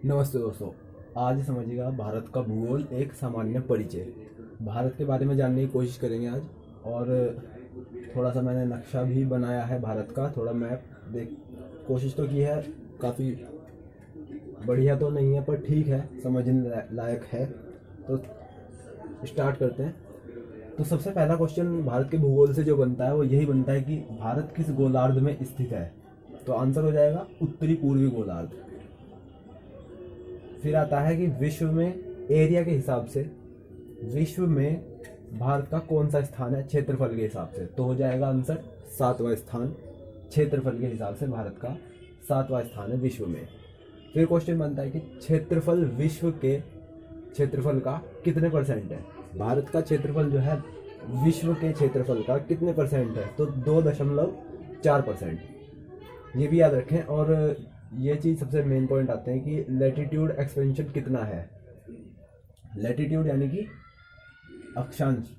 नमस्ते दोस्तों। आज समझिएगा भारत का भूगोल एक सामान्य परिचय। भारत के बारे में जानने की कोशिश करेंगे आज। और थोड़ा सा मैंने नक्शा भी बनाया है भारत का, थोड़ा मैप देख कोशिश तो की है। काफ़ी बढ़िया तो नहीं है पर ठीक है, समझने लायक है। तो स्टार्ट करते हैं। तो सबसे पहला क्वेश्चन भारत के भूगोल से जो बनता है वो यही बनता है कि भारत किस गोलार्ध में स्थित है। तो आंसर हो जाएगा उत्तरी पूर्वी गोलार्ध। फिर आता है कि विश्व में एरिया के हिसाब से विश्व में भारत का कौन सा स्थान है क्षेत्रफल के हिसाब से। तो हो जाएगा आंसर 7वां स्थान। क्षेत्रफल के हिसाब से भारत का 7वां स्थान है विश्व में। फिर क्वेश्चन बनता है कि क्षेत्रफल विश्व के क्षेत्रफल का कितने परसेंट है। भारत का क्षेत्रफल जो है विश्व के क्षेत्रफल का कितने परसेंट है। तो 2.4%। ये भी याद रखें। और ये चीज़ सबसे मेन पॉइंट आते हैं कि लैटिट्यूड एक्सपेंशन कितना है। लैटिट्यूड यानी कि अक्षांश।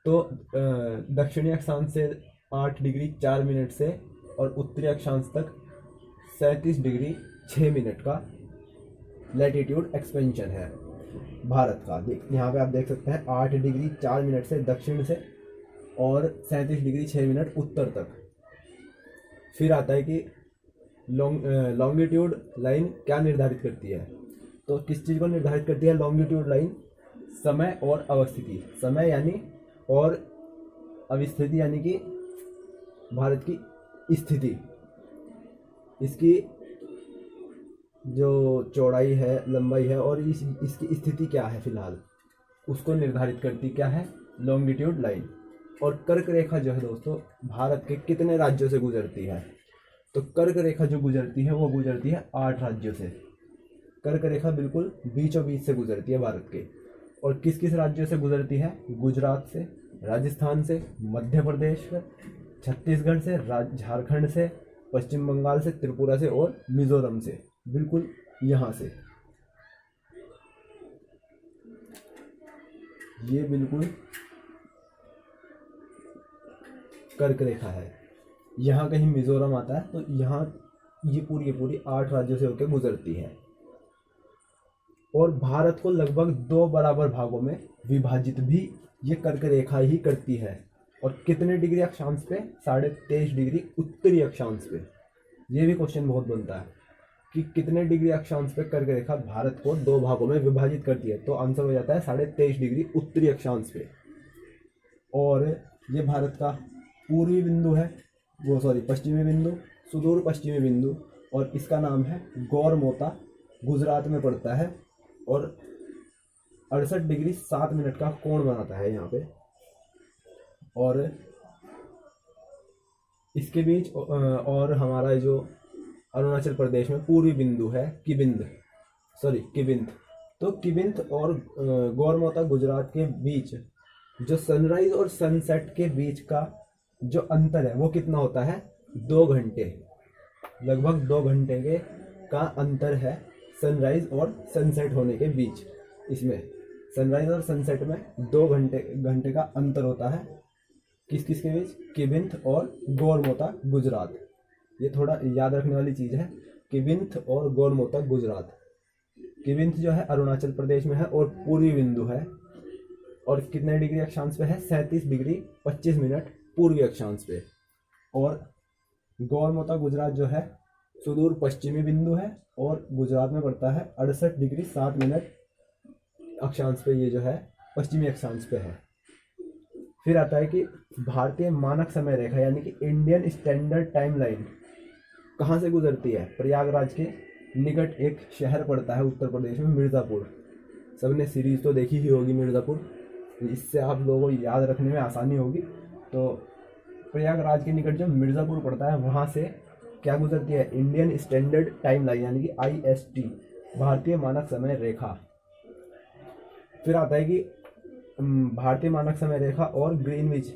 तो दक्षिणी अक्षांश से 8 डिग्री 4 मिनट से और उत्तरी अक्षांश तक 37 डिग्री 6 मिनट का लैटिट्यूड एक्सपेंशन है भारत का। यहाँ पे आप देख सकते हैं 8 डिग्री 4 मिनट से दक्षिण से और 37 डिग्री 6 मिनट उत्तर तक। फिर आता है कि लॉन्गिट्यूड लाइन क्या निर्धारित करती है। तो किस चीज़ को निर्धारित करती है लॉन्गिट्यूड लाइन। समय और अवस्थिति। समय यानी और अवस्थिति यानी कि भारत की स्थिति, इसकी जो चौड़ाई है लंबाई है और इसकी स्थिति क्या है फिलहाल, उसको निर्धारित करती क्या है लॉन्गिट्यूड लाइन। और कर्क रेखा जो है दोस्तों भारत के कितने राज्यों से गुजरती है। तो कर्क रेखा जो गुजरती है वो गुजरती है 8 राज्यों से। कर्क रेखा बिल्कुल बीचों बीच से गुजरती है भारत के। और किस किस राज्यों से गुजरती है। गुजरात से, राजस्थान से, मध्य प्रदेश से, छत्तीसगढ़ से, झारखंड से, पश्चिम बंगाल से, त्रिपुरा से और मिजोरम से। बिल्कुल यहाँ से ये बिल्कुल कर्क रेखा है। यहाँ कहीं मिजोरम आता है तो यहाँ ये पूरी 8 राज्यों से होकर गुजरती है। और भारत को लगभग 2 बराबर भागों में विभाजित भी ये कर्क रेखा ही करती है। और कितने डिग्री अक्षांश पे 23.5 डिग्री उत्तरी अक्षांश पे। ये भी क्वेश्चन बहुत बनता है कि कितने डिग्री अक्षांश पे कर्क रेखा भारत को 2 भागों में विभाजित करती है। तो आंसर हो जाता है 23.5 डिग्री उत्तरी अक्षांश पे। और ये भारत का पूर्वी बिंदु है, वो सॉरी पश्चिमी बिंदु, सुदूर पश्चिमी बिंदु। और इसका नाम है गौरमोता, गुजरात में पड़ता है। और 68 डिग्री 7 मिनट का कोण बनाता है यहाँ पे। और इसके बीच और हमारा जो अरुणाचल प्रदेश में पूर्वी बिंदु है किबिंद। तो किबिंद और गौरमोता गुजरात के बीच जो सनराइज और सनसेट के बीच का जो अंतर है वो कितना होता है 2 घंटे। लगभग 2 घंटे के का अंतर है सनराइज और सनसेट होने के बीच। इसमें सनराइज और सनसेट में 2 घंटे का अंतर होता है। किस किस के बीच। किबिंथ और गौरमोता गुजरात। ये थोड़ा याद रखने वाली चीज़ है, किबिंथ और गौरमोता गुजरात। किबिंथ जो है अरुणाचल प्रदेश में है और पूर्वी बिंदु है। और कितने डिग्री अक्षांश पे है 37 डिग्री 25 मिनट पूर्वी अक्षांश पे। और गौरमोता गुजरात जो है सुदूर पश्चिमी बिंदु है और गुजरात में पड़ता है 68 डिग्री 7 मिनट अक्षांश पे। ये जो है पश्चिमी अक्षांश पे है। फिर आता है कि भारतीय मानक समय रेखा यानी कि इंडियन स्टैंडर्ड टाइम लाइन कहाँ से गुजरती है। प्रयागराज के निकट एक शहर पड़ता है उत्तर प्रदेश में, मिर्ज़ापुर। सबने सीरीज तो देखी ही होगी मिर्ज़ापुर, इससे आप लोगों को याद रखने में आसानी होगी। तो प्रयागराज के निकट जो मिर्ज़ापुर पड़ता है वहाँ से क्या गुजरती है इंडियन स्टैंडर्ड टाइम लाइन यानी कि IST, भारतीय मानक समय रेखा। फिर आता है कि भारतीय मानक समय रेखा और ग्रीनविच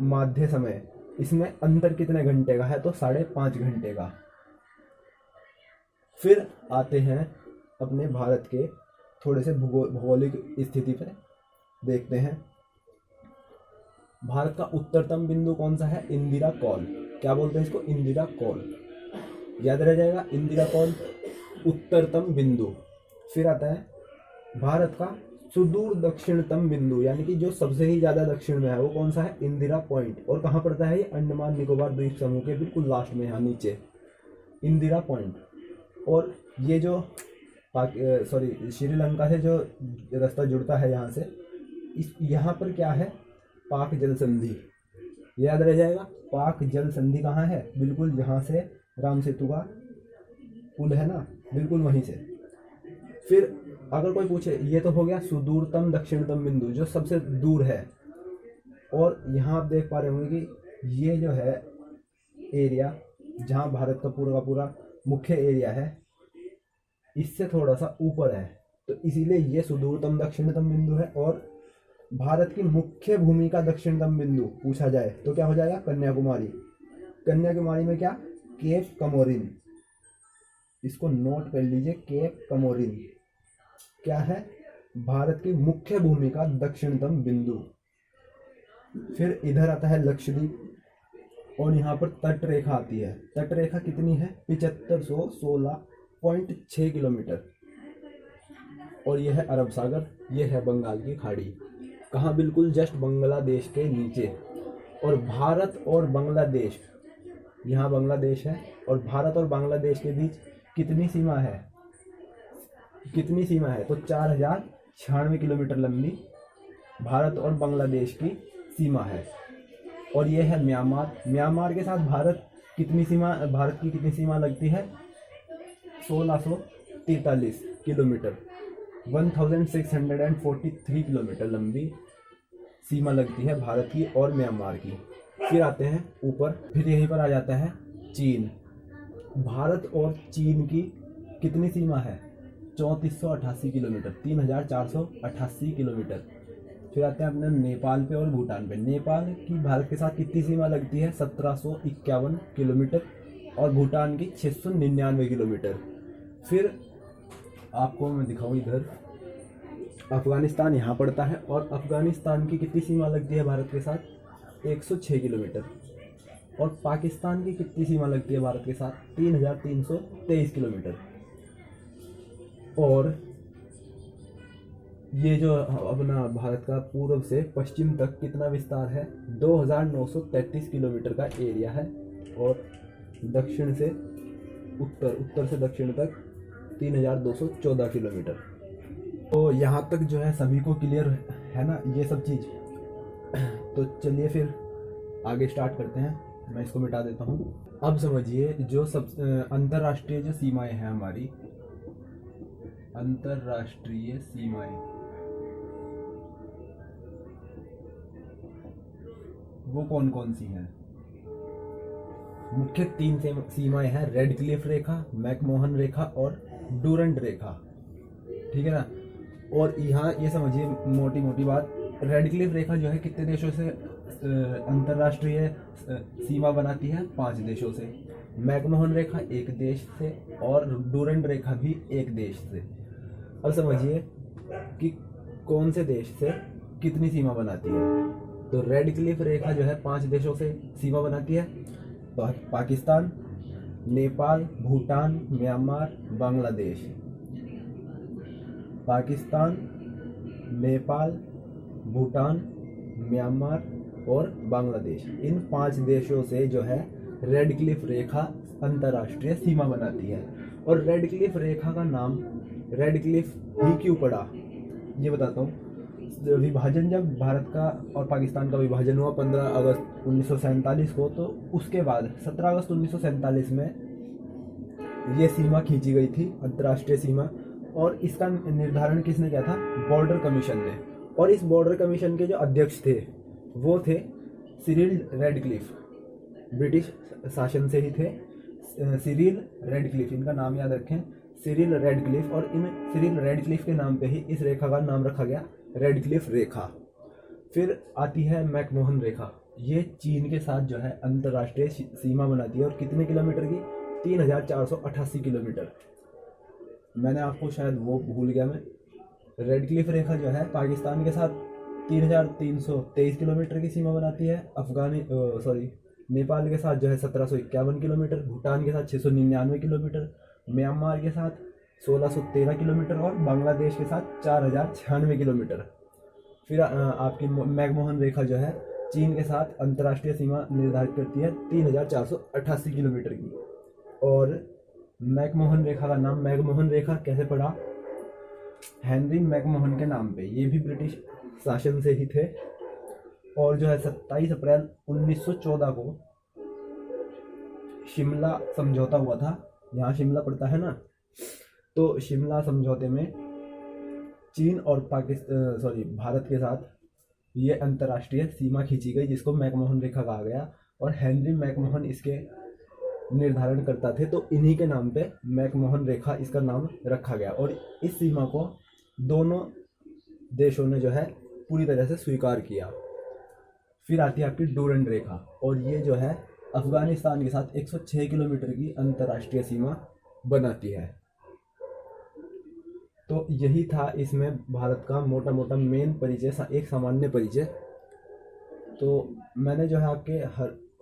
माध्य समय, इसमें अंतर कितने घंटे का है। तो 5.5 घंटे का। फिर आते हैं अपने भारत के थोड़े से भौगोलिक स्थिति पर देखते हैं। भारत का उत्तरतम बिंदु कौन सा है। इंदिरा कॉल। क्या बोलते हैं इसको, इंदिरा कॉल। याद रह जाएगा। इंदिरा कौन, उत्तरतम बिंदु। फिर आता है भारत का सुदूर दक्षिणतम बिंदु, यानी कि जो सबसे ही ज्यादा दक्षिण में है वो कौन सा है, इंदिरा पॉइंट। और कहाँ पड़ता है ये, अंडमान निकोबार द्वीप समूह के बिल्कुल लास्ट में, यहाँ नीचे इंदिरा पॉइंट। और ये जो श्रीलंका से जो रास्ता जुड़ता है यहाँ से, इस यहाँ पर क्या है, पाक जल संधि, याद रह जाएगा। पाक जल संधि कहाँ है, बिल्कुल जहाँ से राम सेतु का पुल है ना, बिल्कुल वहीं से। फिर अगर कोई पूछे, ये तो हो गया सुदूरतम दक्षिणतम बिंदु जो सबसे दूर है। और यहाँ आप देख पा रहे होंगे कि ये जो है एरिया जहाँ भारत का पूरा मुख्य एरिया है, इससे थोड़ा सा ऊपर है, तो इसीलिए ये सुदूरतम दक्षिणतम बिंदु है। और भारत की मुख्य भूमि का दक्षिणतम बिंदु पूछा जाए तो क्या हो जाएगा, कन्याकुमारी। कन्याकुमारी में क्या, केप कमोरिन, इसको नोट कर लीजिए, केप कमोरिन क्या है, भारत की मुख्य भूमि का दक्षिणतम बिंदु। फिर इधर आता है लक्षद्वीप, और यहाँ पर तट रेखा आती है। तट रेखा कितनी है, 7516.6 किलोमीटर। और यह है अरब सागर, यह है बंगाल की खाड़ी, कहाँ, बिल्कुल जस्ट बांग्लादेश के नीचे। और भारत और बांग्लादेश, यहाँ बांग्लादेश है, और भारत और बांग्लादेश के बीच कितनी सीमा है, कितनी सीमा है, तो 4096 किलोमीटर लंबी भारत और बांग्लादेश की सीमा है। और ये है म्यांमार। म्यांमार के साथ भारत की कितनी सीमा लगती है, 1643 किलोमीटर, 1643 किलोमीटर लंबी सीमा लगती है भारत की और म्यांमार की। फिर आते हैं ऊपर, फिर यहीं पर आ जाता है चीन। भारत और चीन की कितनी सीमा है, 3488 किलोमीटर, 3488 किलोमीटर। फिर आते हैं अपने नेपाल पे और भूटान पे। नेपाल की भारत के साथ कितनी सीमा लगती है, 1751 किलोमीटर, और भूटान की 699 किलोमीटर। फिर आपको मैं दिखाऊँ इधर, अफगानिस्तान यहाँ पड़ता है, और अफगानिस्तान की कितनी सीमा लगती है भारत के साथ, 106 किलोमीटर। और पाकिस्तान की कितनी सीमा लगती है भारत के साथ, 3323 किलोमीटर। और ये जो अपना भारत का पूर्व से पश्चिम तक कितना विस्तार है, 2933 किलोमीटर का एरिया है। और दक्षिण से उत्तर से दक्षिण तक 3214 किलोमीटर। तो यहाँ तक जो है सभी को क्लियर है ना ये सब चीज़। तो चलिए फिर आगे स्टार्ट करते हैं, मैं इसको मिटा देता हूँ। अब समझिए जो सब अंतर्राष्ट्रीय जो सीमाएं हैं हमारी, अंतर्राष्ट्रीय सीमाएं, वो कौन कौन सी हैं। मुख्य 3 सीमाएं हैं, रेड क्लिफ रेखा, मैकमोहन रेखा और डूरंट रेखा, ठीक है ना। और यहाँ ये समझिए मोटी मोटी बात, रेड क्लिफ रेखा जो है कितने देशों से अंतर्राष्ट्रीय सीमा बनाती है, 5 देशों से। मैकमोहन रेखा 1 देश से, और डूरंट रेखा भी 1 देश से। अब समझिए कि कौन से देश से कितनी सीमा बनाती है। तो रेड क्लिफ रेखा जो है 5 देशों से सीमा बनाती है, पाकिस्तान, नेपाल, भूटान, म्यांमार, बांग्लादेश। पाकिस्तान, नेपाल, भूटान, म्यांमार और बांग्लादेश, इन 5 देशों से जो है रेड क्लिफ रेखा अंतर्राष्ट्रीय सीमा बनाती है। और रेड क्लिफ रेखा का नाम रेड क्लिफ ही क्यों पड़ा, ये बताता हूँ। विभाजन, जब भारत का और पाकिस्तान का विभाजन हुआ 15 अगस्त 1947 को, तो उसके बाद 17 अगस्त 1947 में ये सीमा खींची गई थी, अंतर्राष्ट्रीय सीमा। और इसका निर्धारण किसने किया था, बॉर्डर कमीशन ने। और इस बॉर्डर कमीशन के जो अध्यक्ष थे वो थे सिरिल रेडक्लिफ, ब्रिटिश शासन से ही थे। सिरिल रेडक्लिफ, इनका नाम याद रखें, सिरिल रेडक्लिफ। और इन सिरिल रेडक्लिफ के नाम पे ही इस रेखा का नाम रखा गया, रेडक्लिफ रेखा। फिर आती है मैकमोहन रेखा, ये चीन के साथ जो है अंतर्राष्ट्रीय सीमा बनाती है। और कितने किलोमीटर की, 3488 किलोमीटर। मैंने आपको शायद वो भूल गया मैं, रेडक्लिफ रेखा जो है पाकिस्तान के साथ 3323 किलोमीटर की सीमा बनाती है। नेपाल के साथ जो है 1751 किलोमीटर, भूटान के साथ 699 किलोमीटर, म्यांमार के साथ 1613 किलोमीटर और बांग्लादेश के साथ 4096 किलोमीटर। फिर आपकी मैकमोहन रेखा जो है चीन के साथ अंतर्राष्ट्रीय सीमा निर्धारित करती है 3488 किलोमीटर की। और मैकमोहन रेखा का नाम मैकमोहन रेखा कैसे पड़ा? हेनरी मैकमोहन के नाम पे। ये भी ब्रिटिश शासन से ही थे। और जो है 27 अप्रैल 1914 को शिमला समझौता हुआ था। यहाँ शिमला पड़ता है ना, तो शिमला समझौते में चीन और भारत के साथ ये अंतर्राष्ट्रीय सीमा खींची गई, जिसको मैकमोहन रेखा कहा गया। और हेनरी मैकमोहन इसके निर्धारण करता थे, तो इन्हीं के नाम पे मैकमोहन रेखा इसका नाम रखा गया। और इस सीमा को दोनों देशों ने जो है पूरी तरह से स्वीकार किया। फिर आती है आपकी डूरंड रेखा, और ये जो है अफगानिस्तान के साथ 106 किलोमीटर की अंतर्राष्ट्रीय सीमा बनाती है। तो यही था इसमें भारत का मोटा मोटा मेन परिचय, एक सामान्य परिचय। तो मैंने जो है आपके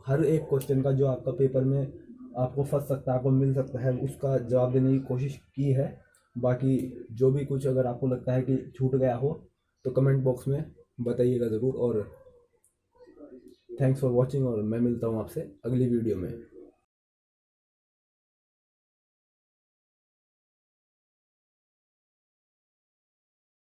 हर एक क्वेश्चन का जो आपका पेपर में आपको फंस सकता है, आपको मिल सकता है, उसका जवाब देने की कोशिश की है। बाकी जो भी कुछ अगर आपको लगता है कि छूट गया हो तो कमेंट बॉक्स में बताइएगा ज़रूर। और थैंक्स फॉर वॉचिंग, और मैं मिलता हूँ आपसे अगली वीडियो में।